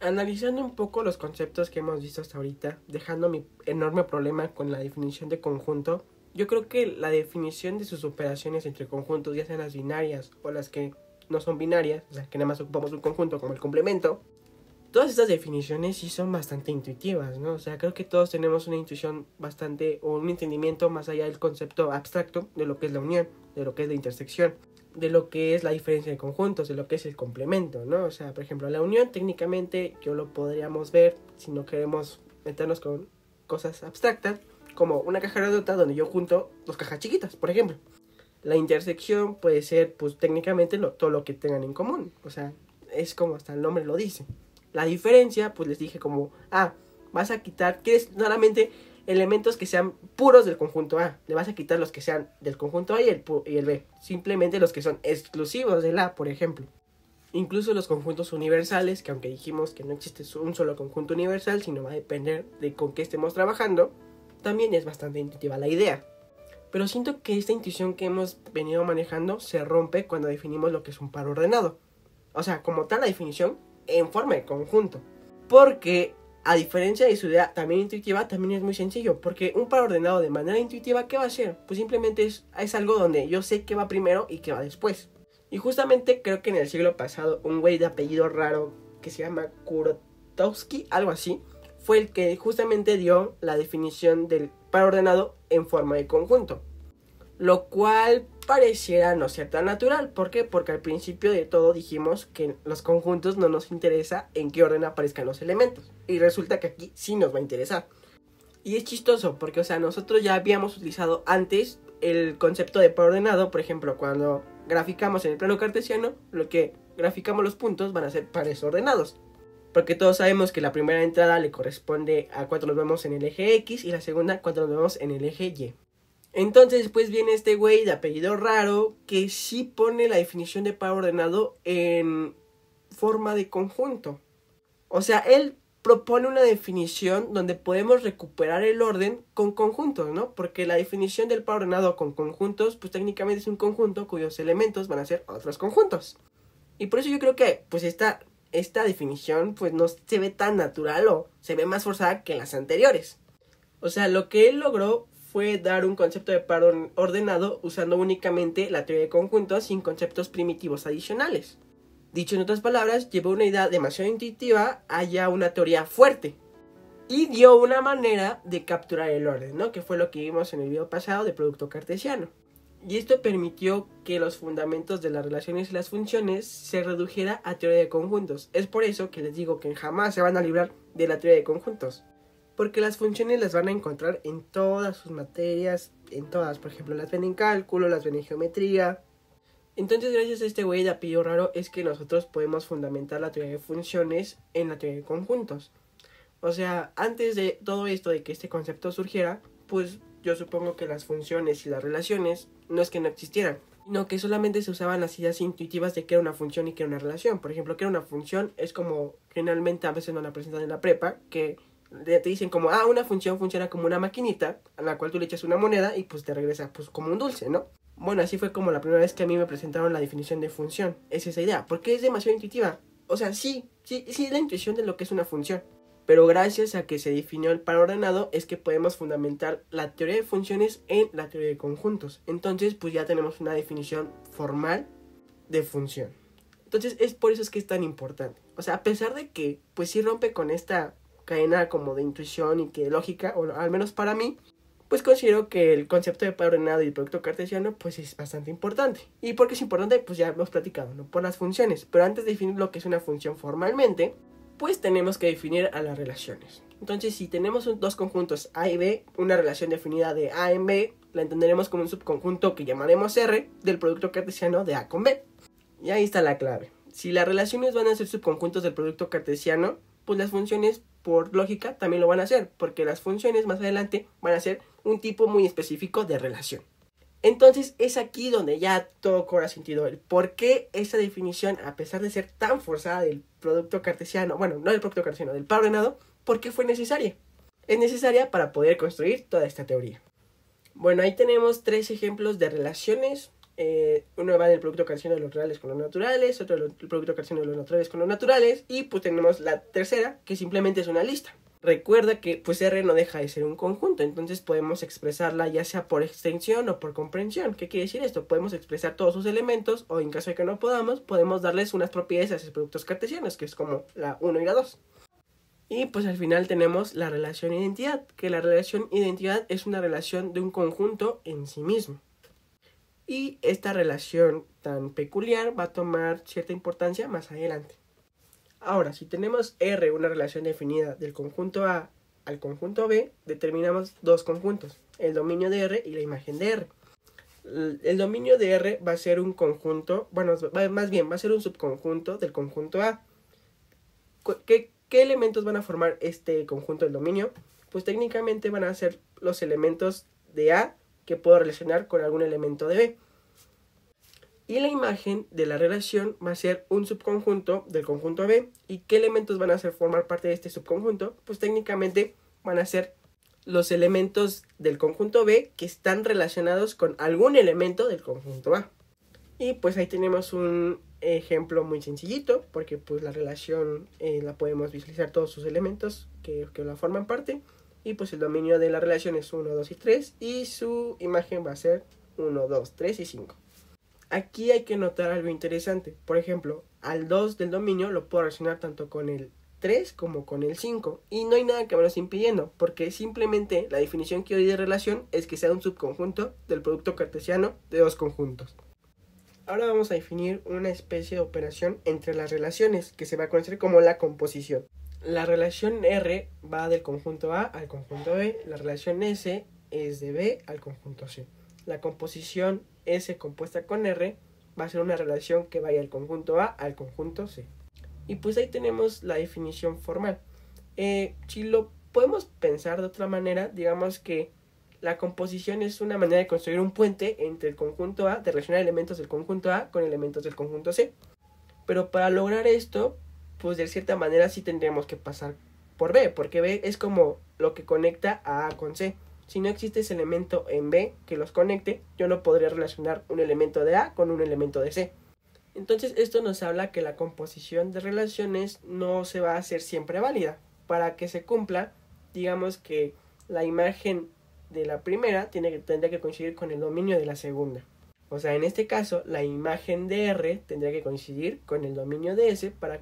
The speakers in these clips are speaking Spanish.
Analizando un poco los conceptos que hemos visto hasta ahorita, dejando mi enorme problema con la definición de conjunto, yo creo que la definición de sus operaciones entre conjuntos, ya sean las binarias o las que no son binarias, o sea, que nada más ocupamos un conjunto como el complemento, todas estas definiciones sí son bastante intuitivas, ¿no? O sea, creo que todos tenemos una intuición bastante, o un entendimiento más allá del concepto abstracto de lo que es la unión, de lo que es la intersección, de lo que es la diferencia de conjuntos, de lo que es el complemento, ¿no? O sea, por ejemplo, la unión técnicamente yo lo podríamos ver si no queremos meternos con cosas abstractas, como una caja redonda donde yo junto dos cajas chiquitas, por ejemplo. La intersección puede ser, pues técnicamente todo lo que tengan en común, o sea, es como hasta el nombre lo dice. La diferencia, pues les dije como, vas a quitar, quieres solamente elementos que sean puros del conjunto A. Le vas a quitar los que sean del conjunto A y el B. Simplemente los que son exclusivos del A, por ejemplo. Incluso los conjuntos universales, que aunque dijimos que no existe un solo conjunto universal, sino va a depender de con qué estemos trabajando, también es bastante intuitiva la idea. Pero siento que esta intuición que hemos venido manejando se rompe cuando definimos lo que es un par ordenado. O sea, como tal la definición en forma de conjunto. Porque, a diferencia de su idea también intuitiva, también es muy sencillo. Porque un par ordenado de manera intuitiva, ¿qué va a hacer? Pues simplemente es algo donde yo sé qué va primero y qué va después. Y justamente creo que en el siglo pasado, un güey de apellido raro que se llama Kuratowski, algo así, fue el que justamente dio la definición del par ordenado en forma de conjunto. Lo cual pareciera no ser tan natural. ¿Por qué? Porque al principio de todo dijimos que los conjuntos no nos interesa en qué orden aparezcan los elementos. Y resulta que aquí sí nos va a interesar. Y es chistoso porque, o sea, nosotros ya habíamos utilizado antes el concepto de par ordenado. Por ejemplo, cuando graficamos en el plano cartesiano, lo que graficamos los puntos van a ser pares ordenados. Porque todos sabemos que la primera entrada le corresponde a cuando nos vemos en el eje X y la segunda cuando nos vemos en el eje Y. Entonces después viene este güey de apellido raro que sí pone la definición de par ordenado en forma de conjunto. O sea, él propone una definición donde podemos recuperar el orden con conjuntos, ¿no? Porque la definición del par ordenado con conjuntos, pues técnicamente es un conjunto cuyos elementos van a ser otros conjuntos. Y por eso yo creo que, pues esta definición, pues no se ve tan natural o se ve más forzada que las anteriores. O sea, lo que él logró fue dar un concepto de par ordenado usando únicamente la teoría de conjuntos sin conceptos primitivos adicionales. Dicho en otras palabras, llevó una idea demasiado intuitiva a ya una teoría fuerte. Y dio una manera de capturar el orden, ¿no? Que fue lo que vimos en el video pasado de producto cartesiano. Y esto permitió que los fundamentos de las relaciones y las funciones se redujera a teoría de conjuntos. Es por eso que les digo que jamás se van a librar de la teoría de conjuntos. Porque las funciones las van a encontrar en todas sus materias, en todas, por ejemplo, las ven en cálculo, las ven en geometría. Entonces, gracias a este güey de apellido raro, es que nosotros podemos fundamentar la teoría de funciones en la teoría de conjuntos. O sea, antes de todo esto, de que este concepto surgiera, pues yo supongo que las funciones y las relaciones no es que no existieran, sino que solamente se usaban las ideas intuitivas de qué era una función y qué era una relación. Por ejemplo, qué era una función es como generalmente a veces nos la presentan en la prepa, que te dicen como, una función funciona como una maquinita a la cual tú le echas una moneda y pues te regresa pues como un dulce, ¿no? Bueno, así fue como la primera vez que a mí me presentaron la definición de función. Es esa idea, porque es demasiado intuitiva. O sea, sí es la intuición de lo que es una función. Pero gracias a que se definió el par ordenado es que podemos fundamentar la teoría de funciones en la teoría de conjuntos. Entonces, pues ya tenemos una definición formal de función. Entonces, es por eso es que es tan importante. O sea, a pesar de que, pues sí rompe con esta cadena como de intuición y que de lógica, o al menos para mí, pues considero que el concepto de par ordenado y el producto cartesiano pues es bastante importante. ¿Y por qué es importante? Pues ya hemos platicado, ¿no? Por las funciones. Pero antes de definir lo que es una función formalmente, pues tenemos que definir a las relaciones. Entonces, si tenemos dos conjuntos A y B, una relación definida de A en B, la entenderemos como un subconjunto que llamaremos R del producto cartesiano de A con B. Y ahí está la clave. Si las relaciones van a ser subconjuntos del producto cartesiano, pues las funciones, por lógica, también lo van a hacer, porque las funciones más adelante van a ser un tipo muy específico de relación. Entonces es aquí donde ya todo cobra sentido. El por qué esa definición, a pesar de ser tan forzada del producto cartesiano, bueno, no del producto cartesiano, del par ordenado, ¿por qué fue necesaria? Es necesaria para poder construir toda esta teoría. Bueno, ahí tenemos 3 ejemplos de relaciones uno va del producto cartesiano de los reales con los naturales, otro del producto cartesiano de los naturales con los naturales, y pues tenemos la tercera, que simplemente es una lista. Recuerda que pues R no deja de ser un conjunto, entonces podemos expresarla ya sea por extensión o por comprensión. ¿Qué quiere decir esto? Podemos expresar todos sus elementos, o en caso de que no podamos, podemos darles unas propiedades a esos productos cartesianos, que es como la 1 y la 2. Y pues al final tenemos la relación identidad, que la relación identidad es una relación de un conjunto en sí mismo. Y esta relación tan peculiar va a tomar cierta importancia más adelante. Ahora, si tenemos R, una relación definida del conjunto A al conjunto B, determinamos dos conjuntos, el dominio de R y la imagen de R. El dominio de R va a ser un conjunto, bueno, más bien va a ser un subconjunto del conjunto A. ¿Qué elementos van a formar este conjunto del dominio? Pues técnicamente van a ser los elementos de A que puedo relacionar con algún elemento de B. Y la imagen de la relación va a ser un subconjunto del conjunto B. ¿Y qué elementos van a ser formar parte de este subconjunto? Pues técnicamente van a ser los elementos del conjunto B que están relacionados con algún elemento del conjunto A. Y pues ahí tenemos un ejemplo muy sencillito, porque pues la relación la podemos visualizar todos sus elementos que la forman parte. Y pues el dominio de la relación es 1, 2 y 3. Y su imagen va a ser 1, 2, 3 y 5. Aquí hay que notar algo interesante. Por ejemplo, al 2 del dominio lo puedo relacionar tanto con el 3 como con el 5. Y no hay nada que me lo esté impidiendo, porque simplemente la definición que doy de relación es que sea un subconjunto del producto cartesiano de dos conjuntos. Ahora vamos a definir una especie de operación entre las relaciones, que se va a conocer como la composición. La relación R va del conjunto A al conjunto B. La relación S es de B al conjunto C. La composición S compuesta con R va a ser una relación que vaya del conjunto A al conjunto C. Y pues ahí tenemos la definición formal. Si lo podemos pensar de otra manera, digamos que la composición es una manera de construir un puente entre el conjunto A, de relacionar elementos del conjunto A con elementos del conjunto C. Pero para lograr esto, pues de cierta manera sí tendríamos que pasar por B, porque B es como lo que conecta a A con C. Si no existe ese elemento en B que los conecte, yo no podría relacionar un elemento de A con un elemento de C. Entonces esto nos habla que la composición de relaciones no se va a hacer siempre válida. Para que se cumpla, digamos que la imagen de la primera tendría que coincidir con el dominio de la segunda. O sea, en este caso, la imagen de R tendría que coincidir con el dominio de S para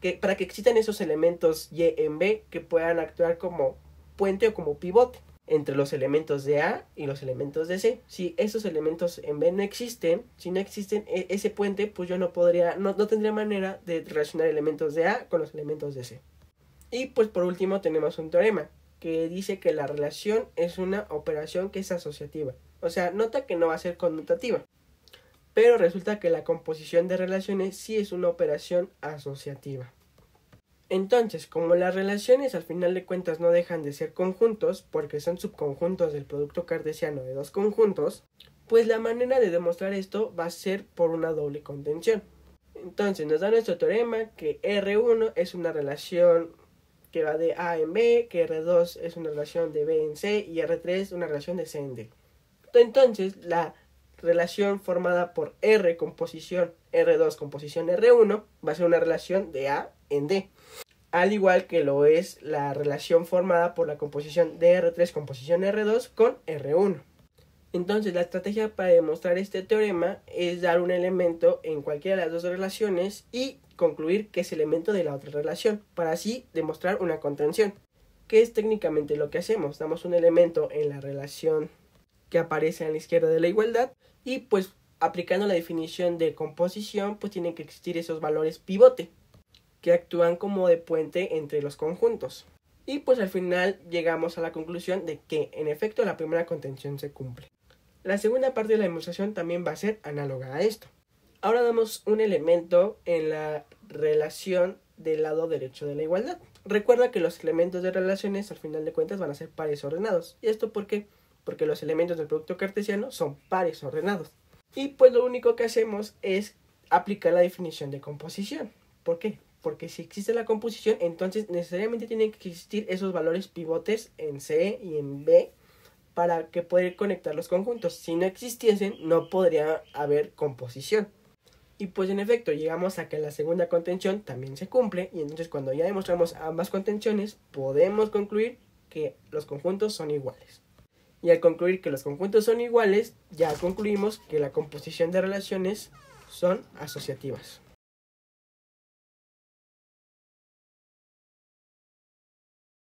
que existan esos elementos Y en B que puedan actuar como puente o como pivote entre los elementos de A y los elementos de C. Si esos elementos en B no existen, si no existen ese puente, pues yo no tendría manera de relacionar elementos de A con los elementos de C. Y pues por último tenemos un teorema que dice que la relación es una operación que es asociativa. O sea, nota que no va a ser conmutativa. Pero resulta que la composición de relaciones sí es una operación asociativa. Entonces, como las relaciones al final de cuentas no dejan de ser conjuntos, porque son subconjuntos del producto cartesiano de dos conjuntos, pues la manera de demostrar esto va a ser por una doble contención. Entonces nos da nuestro teorema que R1 es una relación que va de A en B, que R2 es una relación de B en C y R3 una relación de C en D. Entonces la relación formada por R composición R2 composición R1 va a ser una relación de A en D. Al igual que lo es la relación formada por la composición de R3 composición R2 con R1. Entonces la estrategia para demostrar este teorema es dar un elemento en cualquiera de las dos relaciones y concluir que es elemento de la otra relación, para así demostrar una contención, que es técnicamente lo que hacemos. Damos un elemento en la relación que aparece a la izquierda de la igualdad y pues aplicando la definición de composición pues tienen que existir esos valores pivote que actúan como de puente entre los conjuntos. Y pues al final llegamos a la conclusión de que en efecto la primera contención se cumple. La segunda parte de la demostración también va a ser análoga a esto. Ahora damos un elemento en la relación del lado derecho de la igualdad. Recuerda que los elementos de relaciones al final de cuentas van a ser pares ordenados. ¿Y esto por qué? Porque los elementos del producto cartesiano son pares ordenados. Y pues lo único que hacemos es aplicar la definición de composición. ¿Por qué? Porque si existe la composición, entonces necesariamente tienen que existir esos valores pivotes en C y en B para que poder conectar los conjuntos. Si no existiesen, no podría haber composición. Y pues en efecto, llegamos a que la segunda contención también se cumple, y entonces cuando ya demostramos ambas contenciones, podemos concluir que los conjuntos son iguales. Y al concluir que los conjuntos son iguales, ya concluimos que la composición de relaciones son asociativas.